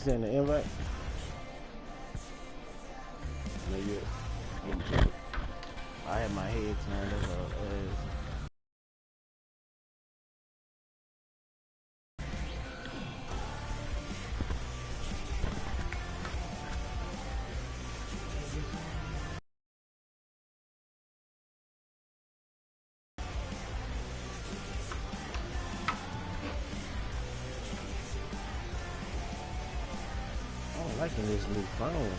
send the invite? Maybe. I had my head turned up. I'm liking this new phone. Man.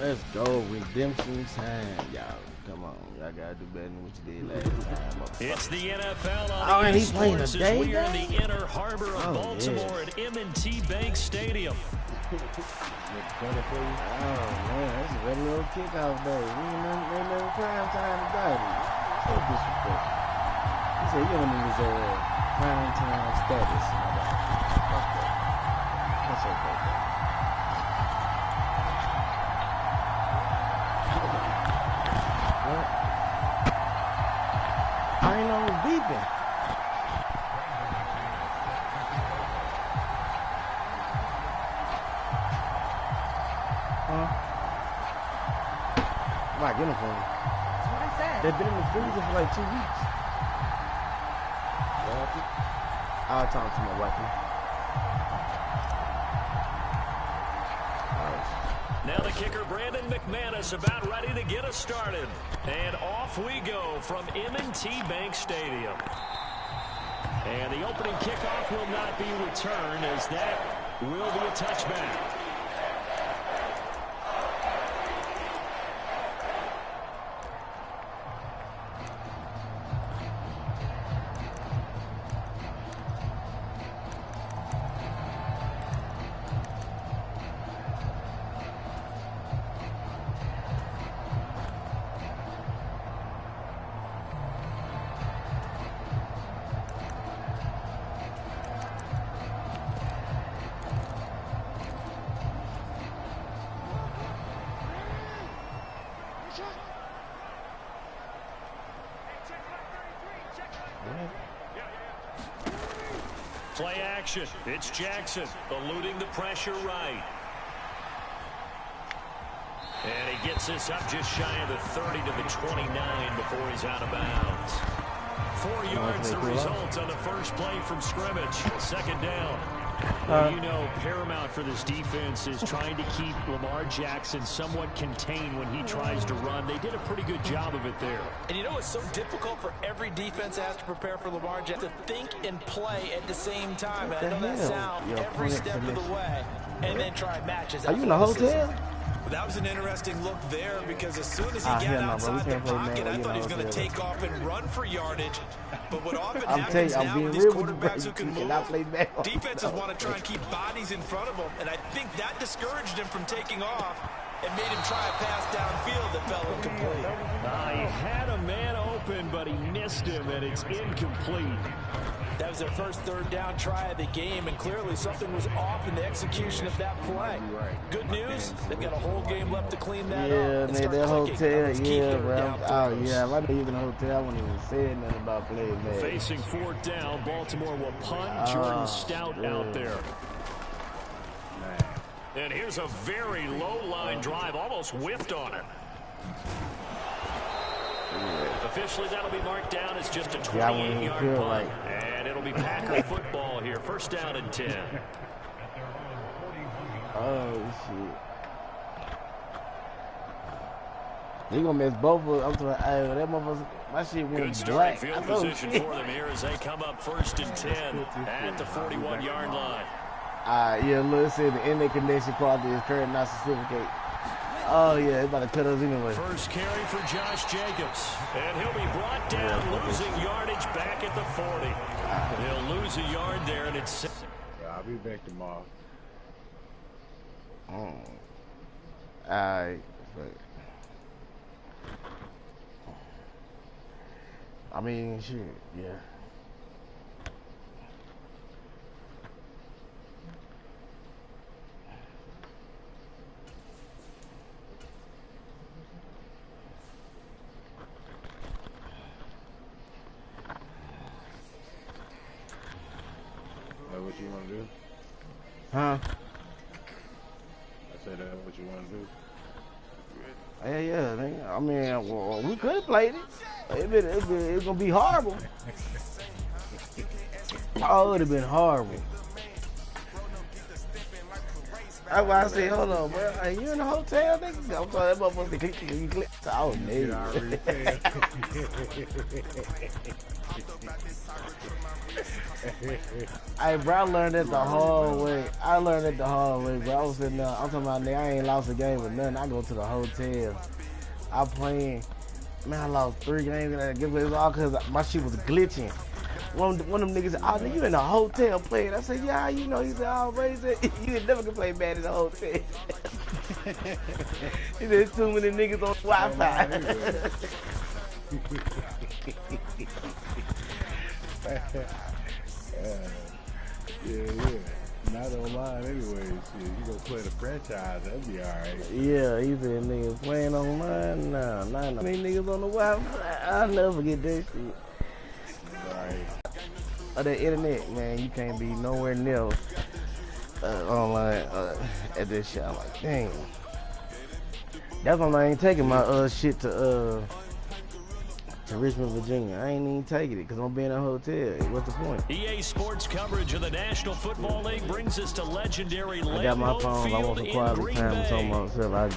Let's go, redemption time, y'all. Come on, y'all gotta do better than what you did last time. It's the NFL on and he's playing today. We are in the inner harbor of Baltimore at M&T Bank Stadium. Oh man, that's a regular old kickoff day. We ain't nothing prime time today. So disrespectful. He said you don't need his prime time status. That's okay. I ain't no beeping. Why get them for me? That's what I said. They've been in the freezer for like 2 weeks. I'll talk to my wife. Now the kicker, Brandon McManus, about ready to get us started. And off we go from M&T Bank Stadium. And the opening kickoff will not be returned, as that will be a touchback. Play action. It's Jackson eluding the pressure right. And he gets this up just shy of the 30 to the 29 before he's out of bounds. 4 yards the result on the first play from scrimmage. Second down. Well, you know, paramount for this defense is trying to keep Lamar Jackson somewhat contained when he tries to run. They did a pretty good job of it there. And you know it's so difficult for every defense that has to prepare for Lamar Jackson to think and play at the same time. And I know that sound every step of the way. And then try and match his. Are you in a hotel? That was an interesting look there because as soon as he got outside the pocket, I thought he was going to take off and run for yardage. But what often happens now with these quarterbacks who can move, defenses want to try and keep bodies in front of them, and I think that discouraged him from taking off and made him try a pass downfield that fell incomplete. He had a man open, but he missed him, and it's incomplete. That was their first third down try of the game, and clearly something was off in the execution of that play. Good news, they've got a whole game left to clean that up. Yeah, man, that hotel, yeah, bro. Oh, yeah, if I knew you was in the hotel, I wouldn't even say nothing about playing, man. Facing fourth down, Baltimore will punt. Jordan Stout out there. And here's a very low-line drive, almost whiffed on it. Officially, that'll be marked down as just a 28-yard punt. And it'll be Packer football here. First down and 10. Oh, shit. He gonna miss both of them. I'm talking, hey, that motherfucker, my shit went good starting field position for them here as they come up first and 10 at the 41-yard line. Yeah, look, it said the inlet connection quality is current, not certificate. Oh, yeah, it's about to cut us anyway. First carry for Josh Jacobs. And he'll be brought down, losing yardage back at the 40. He'll lose a yard there, and it's... I'll be back tomorrow. All right. I mean, shit, yeah. What you want to do? Huh? I said that's what you want to do. Yeah, nigga. I mean, well, we could have played it. It's gonna be horrible. Oh, it would have been horrible. That's why I said, hold on, bro. Are you in the hotel, nigga? I'm sorry, that motherfucker click. Oh, nigga. Hey, bro, I learned it the hard way. Bro. I was sitting there, I'm talking about, nigga, I ain't lost a game with nothing. I go to the hotel. I'm playing. Man, I lost 3 games. It was all because my shit was glitching. One of them niggas said, oh, nigga, you in the hotel playing. I said, yeah, you know. He said, oh, bro, he said, you never can play bad in the hotel. He said, there's too many niggas on Wi-Fi. Yeah. Not online anyway. Shit, you gonna play the franchise, that'd be alright. Yeah, he said, niggas playing online? Nah, not many niggas on the Wi-Fi. I'll never forget that shit. Alright. The internet, man, you can't be nowhere near online at this shit. I'm like, dang. That's why I ain't taking my shit to Richmond, Virginia. I ain't even taking it because I'm being in a hotel. What's the point? EA Sports coverage of the National Football League brings us to legendary I got my phone. I want some quality time with some myself. I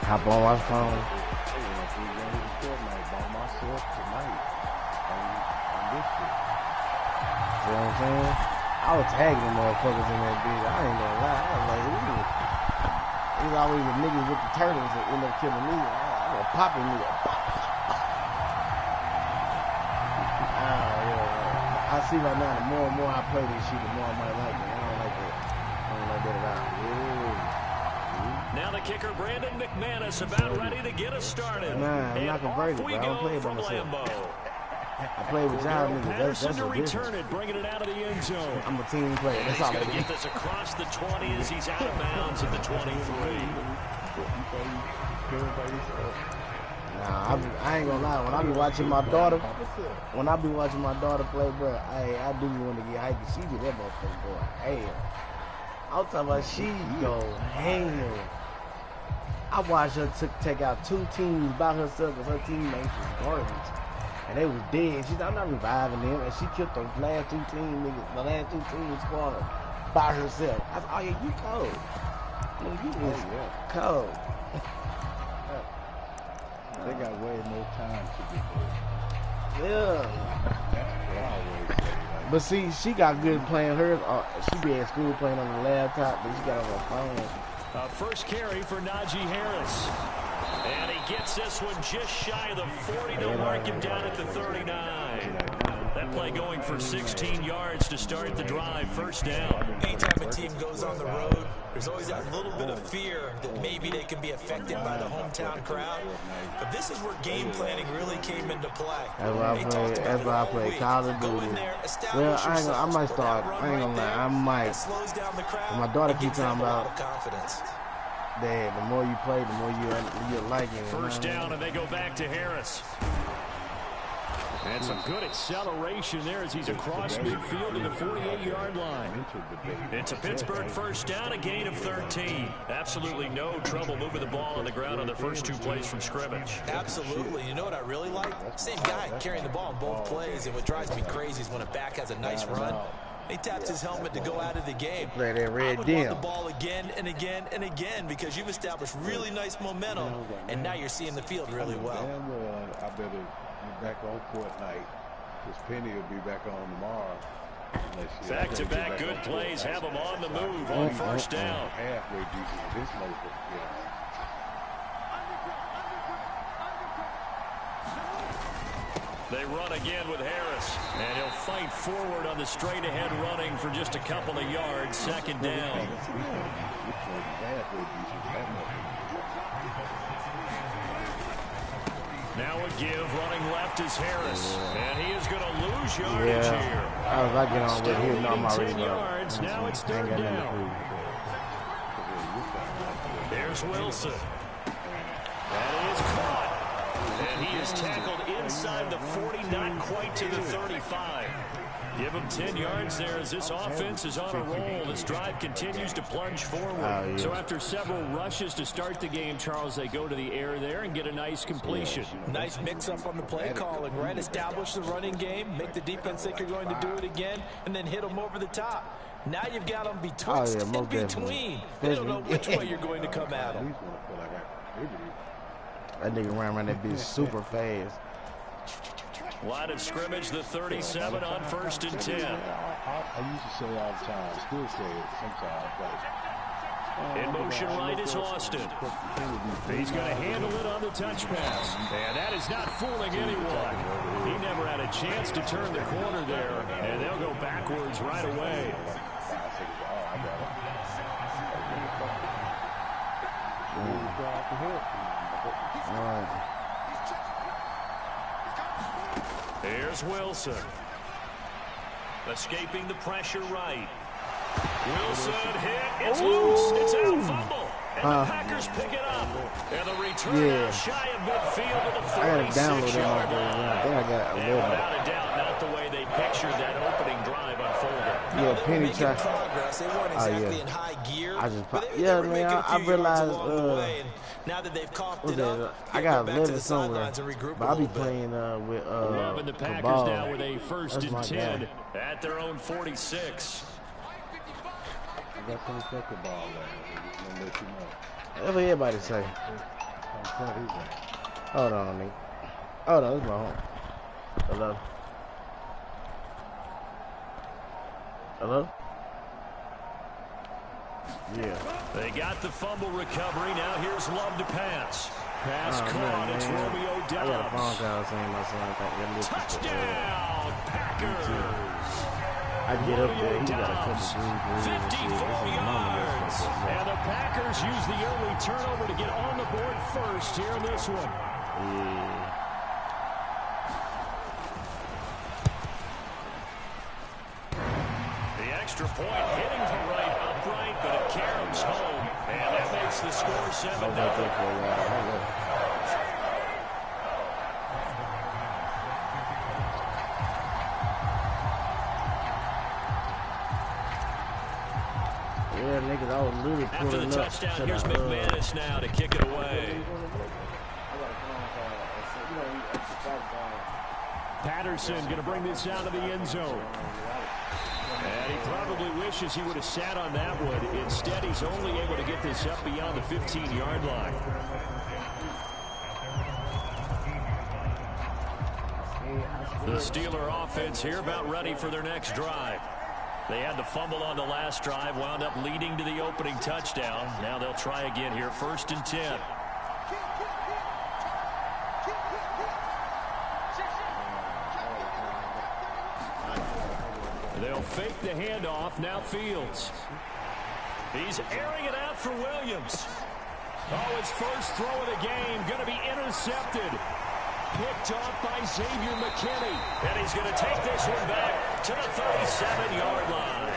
hop on my phone. You know what I'm saying? I was tagging them motherfuckers in that bitch. I ain't gonna lie. I was like, ooh. There's always the niggas with the turtles that end up killing me. I'm gonna pop a nigga. I see right now, the more and more I play this shit, the more I might like it. I don't like that. I don't like that at all. Now the kicker, Brandon McManus, about ready to get us started. Nah, I'm not converted, bro. I don't play it by myself. I play with y'all niggas. That's a return it, bringing it out of the end zone. I'm a team player. That's all I do. Get this across the 20 as he's out of bounds at the 23. Nah, I ain't gonna lie. When I be watching my daughter play, bro, I do want to get hyped. She do that motherfucker go ham. I'm talking about she go ham. I watched her take out 2 teams by herself because her teammates was garbage. And they was dead. She said, I'm not reviving them. And she killed the last 2 team niggas, the last 2 team squad by herself. I said, oh yeah, you cold. Nigga, you is cold. They got way more time to get Yeah. But see, she got good playing hers. She be at school playing on the laptop, but she got on her phone. First carry for Najee Harris. And he gets this one just shy of the 40. They'll mark him down at the 39. That play going for 16 yards to start the drive. First down. Anytime a team goes on the road, there's always that little bit of fear that maybe they can be affected by the hometown crowd. But this is where game planning really came into play. That's why I play Call of Duty. Well, I might start. I ain't gonna lie. I might. My daughter keeps talking about Dad, the more you play, the more you like it. First down, and they go back to Harris. And some good acceleration there as he's across midfield to the 48-yard line. It's a Pittsburgh first down, a gain of 13. Absolutely no trouble moving the ball on the ground on the first 2 plays from scrimmage. Absolutely. You know what I really like? Same guy carrying the ball in both plays, and what drives me crazy is when a back has a nice run. He taps his helmet to go out of the game. Play that red I would want the ball again and again and again because you've established really nice momentum, and now you're seeing the field really well. I better be back on Fortnite because Penny will be back on tomorrow. Back-to-back good plays have them on the move on first down. Halfway decent this motherfucker. They run again with Harris, and he'll fight forward on the straight-ahead running for just a couple of yards. Second down. Now a give, running left is Harris, and he is going to lose yardage here. I was like, get on with him. No, I'm already 10 yards. Now it's third down. There's Wilson. That is caught. And he is tackled inside the 40, not quite to the 35. Give him 10 yards there as this offense is on a roll. This drive continues to plunge forward. So after several rushes to start the game, Charles, they go to the air there and get a nice completion. Nice mix-up on the play calling, right? Establish the running game, make the defense think you're going to do it again, and then hit them over the top. Now you've got them betwixt and between. They don't know which way you're going to come at them. That nigga ran around that bitch super fast. Line of scrimmage, the 37 on 1st and 10. I used to say all the time, still say it sometimes, but in motion right is Austin. He's going to handle it on the touch pass. And that is not fooling anyone. He never had a chance to turn the corner there, and they'll go backwards right away. All right. There's Wilson. Escaping the pressure right. Wilson hit. It's loose. It's out. Fumble. And the Packers pick it up. And the return out shy of midfield to the 46-yard line. I think I got a little bit. Without a doubt, not the way they pictured that opening drive unfolding. Yeah, Penny tried. They weren't exactly in high gear. Man, I realized. Now that they've coughed it up, I got 11 somewhere, but I'll be playing with and the Packers now with a 1st and 10 at their own 46. I got some second ball there. Let you know. That's what everybody say. Hold on, Nick. Hold on, this is my home. Hello? Hello? Yeah. They got the fumble recovery. Now here's Love to pass. Pass caught. It's Romeo Doubs. I got a phone call saying my son. Touchdown, Packers. I get up there. He got a couple 54 yards. And the Packers use the early turnover to get on the board first here in this one. Yeah. Extra point hitting the right upright, but it caroms home, and that makes the score 7-0. Yeah, niggas, I was literally after the touchdown, here's McManus now to kick it away. Patterson going to bring this out of the end zone. And he probably wishes he would have sat on that one. Instead, he's only able to get this up beyond the 15-yard line. The Steeler offense here about ready for their next drive. They had the fumble on the last drive, wound up leading to the opening touchdown. Now they'll try again here, 1st and 10. They'll fake the handoff. Now Fields. He's airing it out for Williams. Oh, his first throw of the game going to be intercepted. Picked off by Xavier McKinney. And he's going to take this one back to the 37-yard line.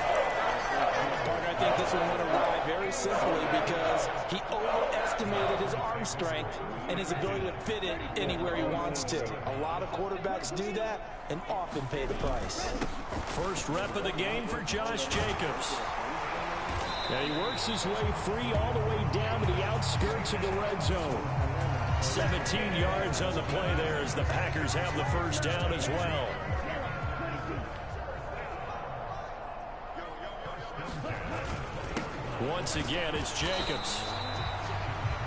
I think this one went awry very simply because he overestimated his arm strength and his ability to fit it anywhere he wants to. A lot of quarterbacks do that and often pay the price. First rep of the game for Josh Jacobs. Now he works his way free all the way down to the outskirts of the red zone. 17 yards on the play there as the Packers have the first down as well. Once again, it's Jacobs.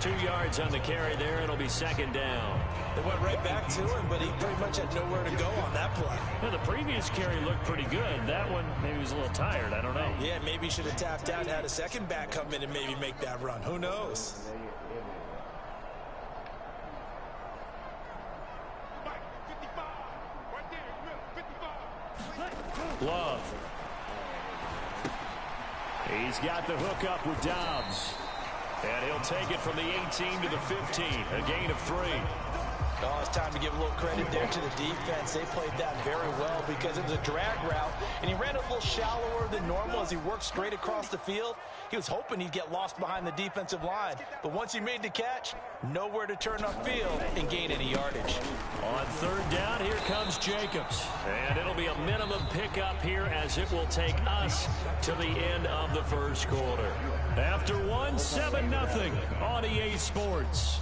2 yards on the carry there. It'll be 2nd down. They went right back to him, but he pretty much had nowhere to go on that play. Well, the previous carry looked pretty good. That one, maybe he was a little tired. I don't know. Yeah, maybe he should have tapped out and had a second back come in and maybe make that run. Who knows? Love. He's got the hook up with Dobbs. And he'll take it from the 18 to the 15. A gain of 3. Oh, it's time to give a little credit there to the defense. They played that very well because it was a drag route, and he ran a little shallower than normal as he worked straight across the field. He was hoping he'd get lost behind the defensive line, but once he made the catch, nowhere to turn upfield and gain any yardage. On 3rd down, here comes Jacobs. And it'll be a minimum pickup here as it will take us to the end of the first quarter. After 1, 7-0 on EA Sports.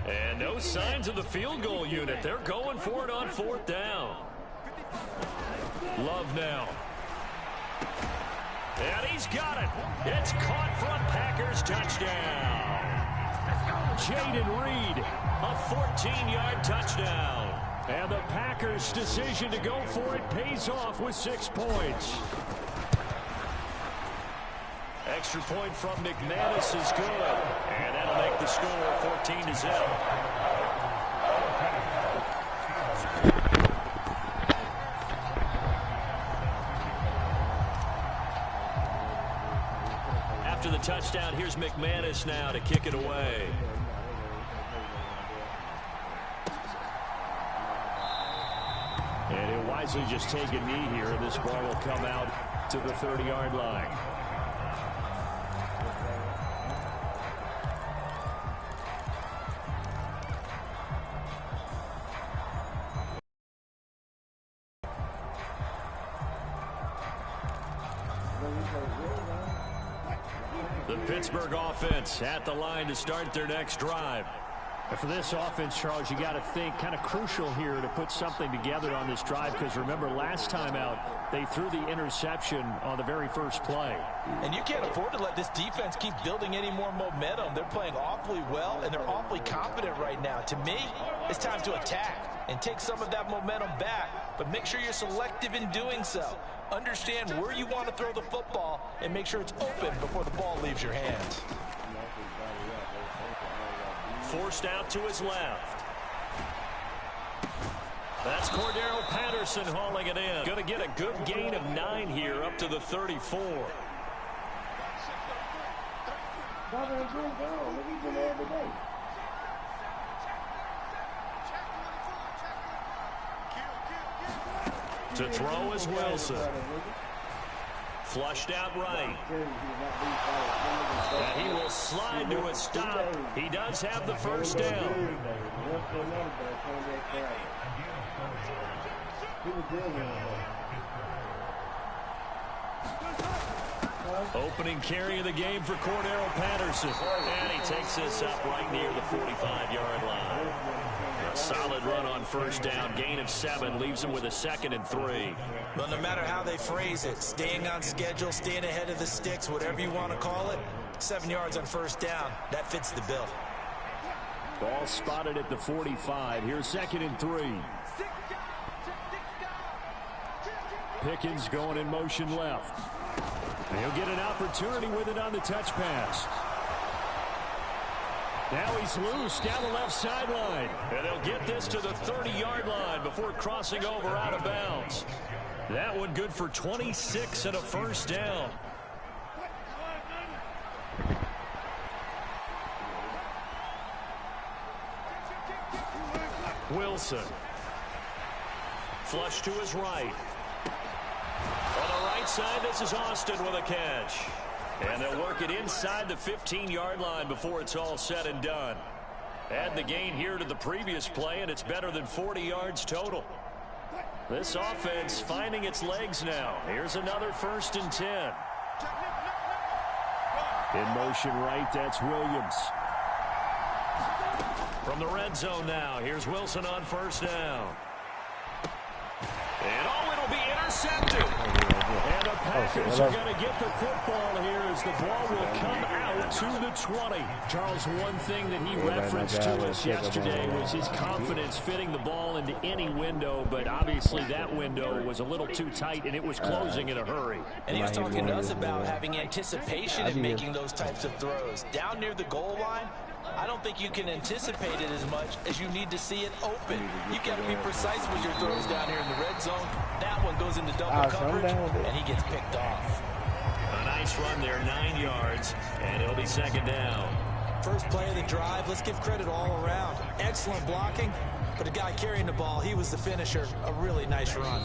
And no signs of the field goal unit. They're going for it on 4th down. Love now. And he's got it. It's caught for a Packers touchdown. Jaden Reed, a 14-yard touchdown. And the Packers' decision to go for it pays off with 6 points. Extra point from McManus is good. And that'll make the score 14-0. After the touchdown, here's McManus now to kick it away. And he'll wisely just take a knee here, and this ball will come out to the 30-yard line. The Pittsburgh offense at the line to start their next drive. And for this offense, Charles, you got to think kind of crucial here to put something together on this drive, because remember last time out they threw the interception on the very first play. And you can't afford to let this defense keep building any more momentum. They're playing awfully well and they're awfully confident right now. To me, it's time to attack and take some of that momentum back, but make sure you're selective in doing so. Understand where you want to throw the football and make sure it's open before the ball leaves your hands. Forced out to his left. That's Cordero Patterson hauling it in. Going to get a good gain of 9 here up to the 34. To throw is Wilson. Flushed out right. And he will slide to a stop. He does have the first down. Opening carry of the game for Cordero Patterson. And he takes this up right near the 45-yard line. A solid run on first down. Gain of 7 leaves him with a 2nd and 3. Well, no matter how they phrase it, staying on schedule, staying ahead of the sticks, whatever you want to call it, 7 yards on first down, that fits the bill. Ball spotted at the 45. Here's 2nd and 3. Pickens going in motion left. And he'll get an opportunity with it on the touch pass. Now he's loose down the left sideline. And they'll get this to the 30-yard line before crossing over out of bounds. That one good for 26 and a first down. Wilson. Flush to his right. On the right side, this is Austin with a catch. And they'll work it inside the 15-yard line before it's all said and done. Add the gain here to the previous play, and it's better than 40 yards total. This offense finding its legs now. Here's another 1st and 10. In motion right, that's Williams. From the red zone now, here's Wilson on first down. And it'll be intercepted. And the Packers are going to get the football here as the ball will come out to the 20. Charles, one thing that he referenced to us yesterday was his confidence fitting the ball into any window, but obviously that window was a little too tight and it was closing in a hurry. And he was talking to us about having anticipation in making those types of throws. Down near the goal line, I don't think you can anticipate it as much as you need to see it open. You got to be precise with your throws down here in the red zone. That one goes into double coverage, and he gets picked off. A nice run there, 9 yards, and it'll be 2nd down. First play of the drive, let's give credit all around. Excellent blocking, but the guy carrying the ball, he was the finisher. A really nice run.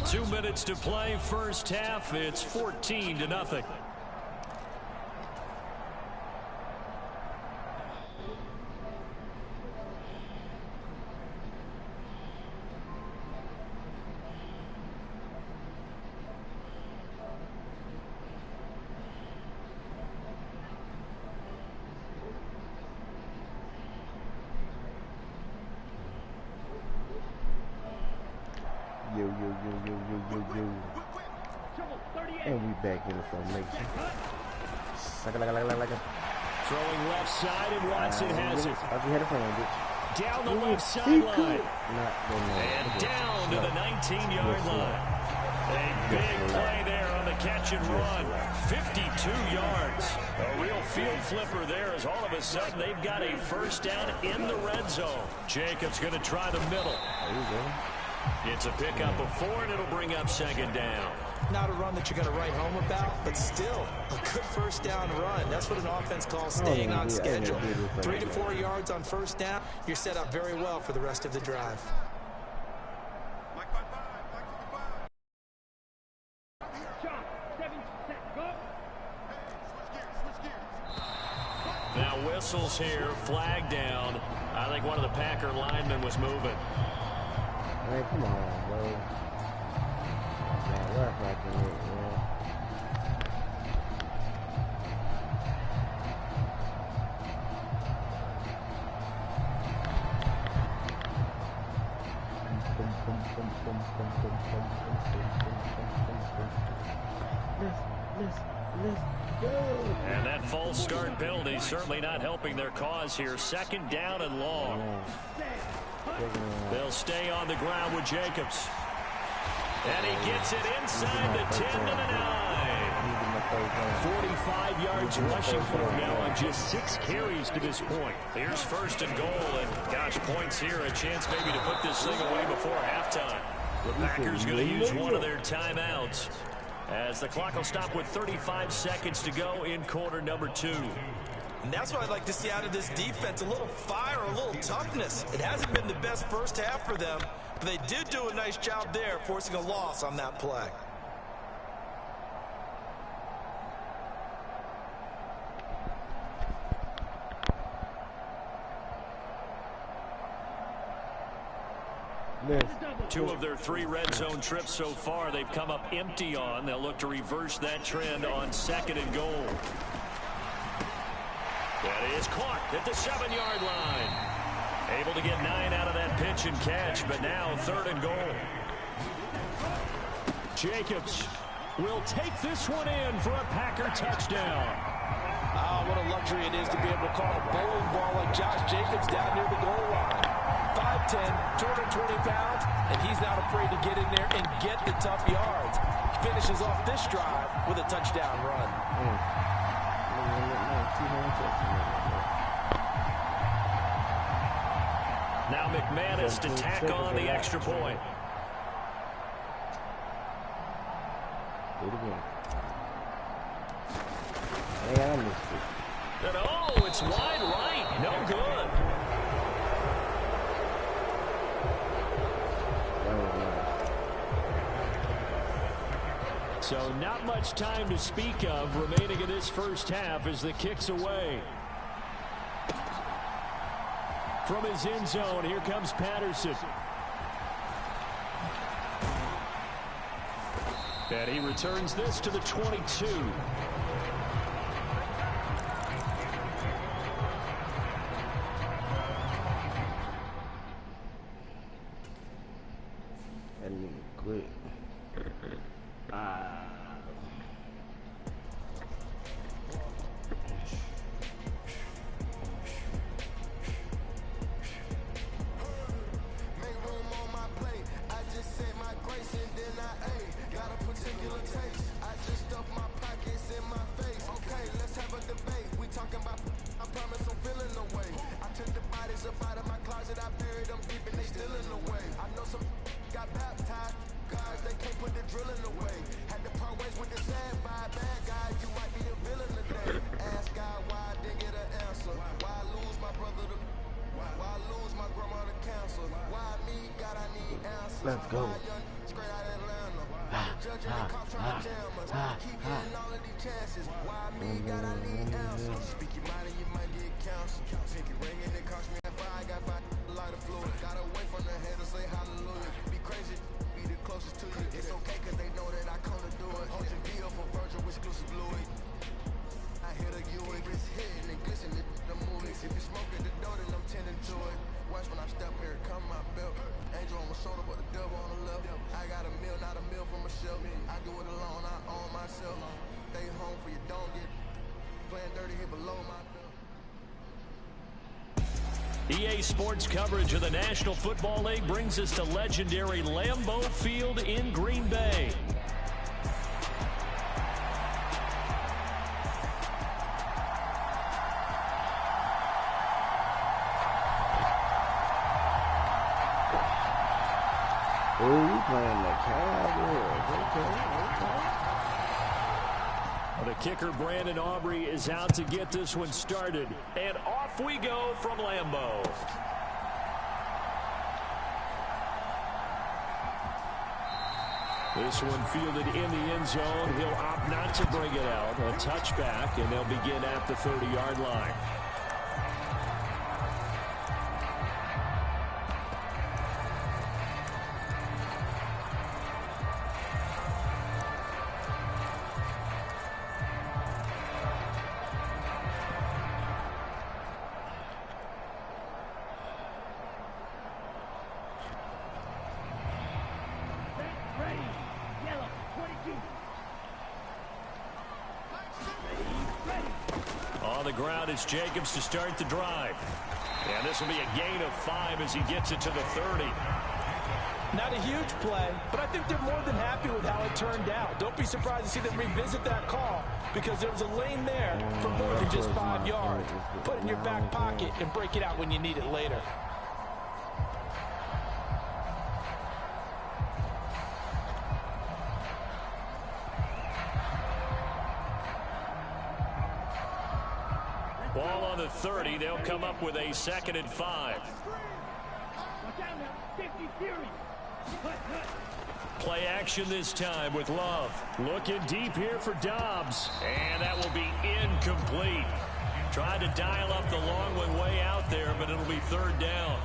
2 minutes to play, first half. It's 14-0. And we back in the formation. Throwing left side, and Watson has it. Down the left sideline. And down to the 19-yard line. A big play there on the catch and run. 52 yards. A real field flipper there as all of a sudden they've got a first down in the red zone. Jacobs going to try the middle. It's a pickup of 4, and it'll bring up 2nd down. Not a run that you're going to write home about, but still a good first down run. That's what an offense calls staying on schedule. 3 to 4 yards on first down. You're set up very well for the rest of the drive. Now whistles here, flag down. I think one of the Packer linemen was moving. Man, come on, bro. Man, rough like it, man. Let's go. And that false start penalty certainly not helping their cause here. 2nd down and long. They'll stay on the ground with Jacobs. And he gets it inside the 10 to the 9. 45 yards rushing for him now on just 6 carries to this point. Here's 1st and goal, and gosh, points here, a chance maybe to put this thing away before halftime. The Packers going to use one of their timeouts as the clock will stop with 35 seconds to go in quarter number 2. And that's what I'd like to see out of this defense, a little fire, a little toughness. It hasn't been the best first half for them, but they did do a nice job there, forcing a loss on that play. 2 of their 3 red zone trips so far, they've come up empty on. They'll look to reverse that trend on 2nd and goal. That is caught at the 7-yard line. Able to get 9 out of that pitch and catch, but now 3rd and goal. Jacobs will take this one in for a Packer touchdown. Oh, what a luxury it is to be able to call a bowling ball like Josh Jacobs down near the goal line. 5'10", 220 pounds, and he's not afraid to get in there and get the tough yards. Finishes off this drive with a touchdown run. Now McManus to tack on the extra point. And oh, it's wide right. No good. So not much time to speak of remaining in this first half as the kick's away. From his end zone, here comes Patterson. And he returns this to the 22. And quick. Let's go. EA Sports coverage of the National Football League brings us to legendary Lambeau Field in Green Bay. Oh, you playing the Cowboys. Okay. The kicker, Brandon Aubrey, is out to get this one started. And off we go from Lambeau. This one fielded in the end zone. He'll opt not to bring it out. A touchback, and they'll begin at the 30-yard line. On the ground, it's Jacobs to start the drive. And this will be a gain of 5 as he gets it to the 30. Not a huge play, but I think they're more than happy with how it turned out. Don't be surprised to see them revisit that call because there was a lane there for more than just 5 yards. Put it in your back pocket and break it out when you need it later. Ball on the 30. They'll come up with a 2nd and 5. Play action this time with Love. Looking deep here for Dobbs. And that will be incomplete. Tried to dial up the long one way out there, but it'll be 3rd down.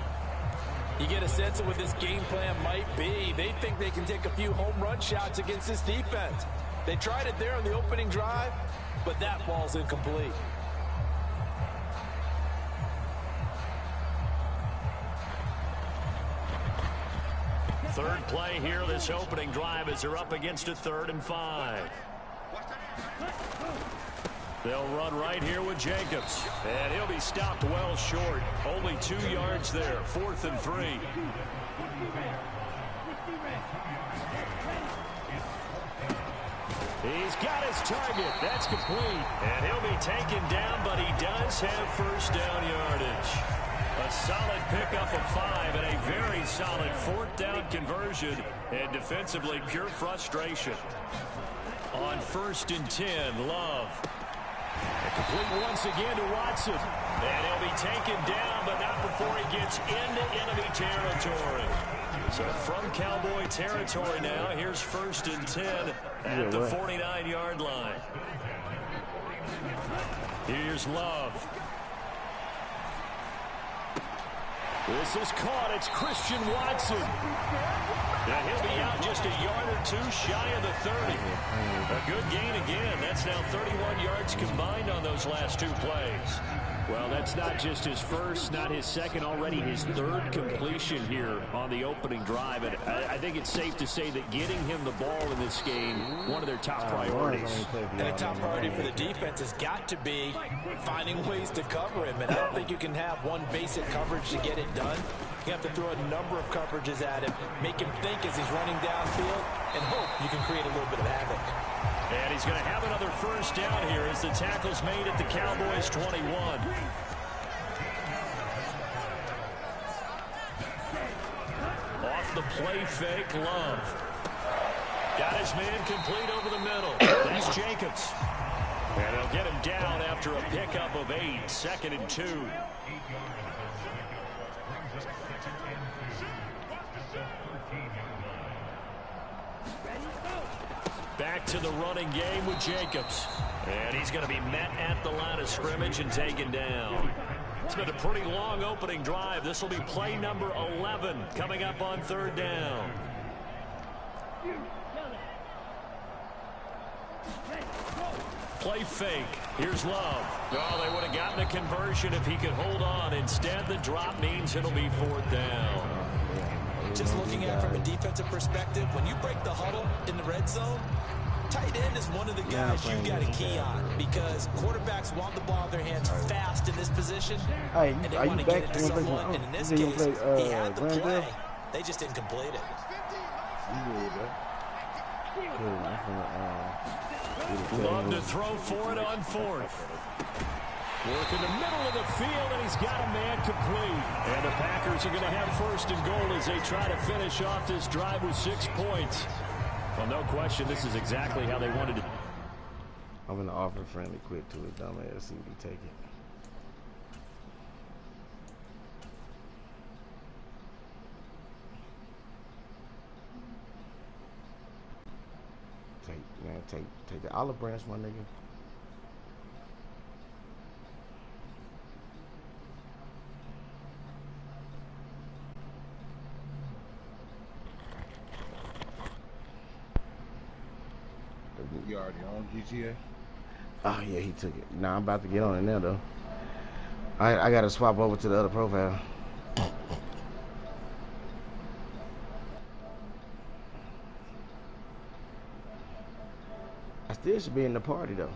You get a sense of what this game plan might be. They think they can take a few home run shots against this defense. They tried it there on the opening drive, but that ball's incomplete. Third play here, this opening drive, as they're up against a 3rd and 5. They'll run right here with Jacobs. And he'll be stopped well short. Only 2 yards there. 4th and 3. He's got his target. That's complete. And he'll be taken down, but he does have first down yardage. A solid pickup of 5 and a very solid 4th down conversion. And defensively, pure frustration. On 1st and 10, Love. Complete once again to Watson. And he'll be taken down, but not before he gets into enemy territory. So from Cowboy territory now, here's 1st and 10 at the 49-yard line. Here's Love. This is caught. It's Christian Watson. And he'll be out just a yard or 2 shy of the 30. A good gain again. That's now 31 yards combined on those last 2 plays. Well, that's not just his first, not his second, already his 3rd completion here on the opening drive. And I think it's safe to say that getting him the ball in this game, one of their top priorities. And a top priority for the defense has got to be finding ways to cover him. And I don't think you can have one basic coverage to get it done. You have to throw a number of coverages at him, make him think as he's running downfield, and hope you can create a little bit of havoc. And he's going to have another first down here as the tackle's made at the Cowboys' 21. Off the play fake, Love. Got his man complete over the middle. That's Jacobs. And they'll get him down after a pickup of 8, 2nd and 2. Back to the running game with Jacobs. And he's going to be met at the line of scrimmage and taken down. It's been a pretty long opening drive. This will be play number 11 coming up on 3rd down. Play fake. Here's Love. Oh, they would have gotten a conversion if he could hold on. Instead, the drop means it'll be 4th down. Just looking at it from a defensive perspective, when you break the huddle in the red zone, tight end is one of the guys you got to key on because quarterbacks want the ball in their hands fast in this position, and they want to get it to someone. And in this case, he had the play. They just didn't complete it. Love to throw for it on 4th. Work in the middle of the field, and he's got a man complete. And the Packers are going to have 1st and goal as they try to finish off this drive with 6 points. Well, no question, this is exactly how they wanted to. I'm going to offer friendly quick to his dumb ass, see if he take it. Take the olive branch, my nigga. You already on GTA? Oh yeah, he took it. Nah, I'm about to get on it now though. I gotta swap over to the other profile. I still should be in the party though.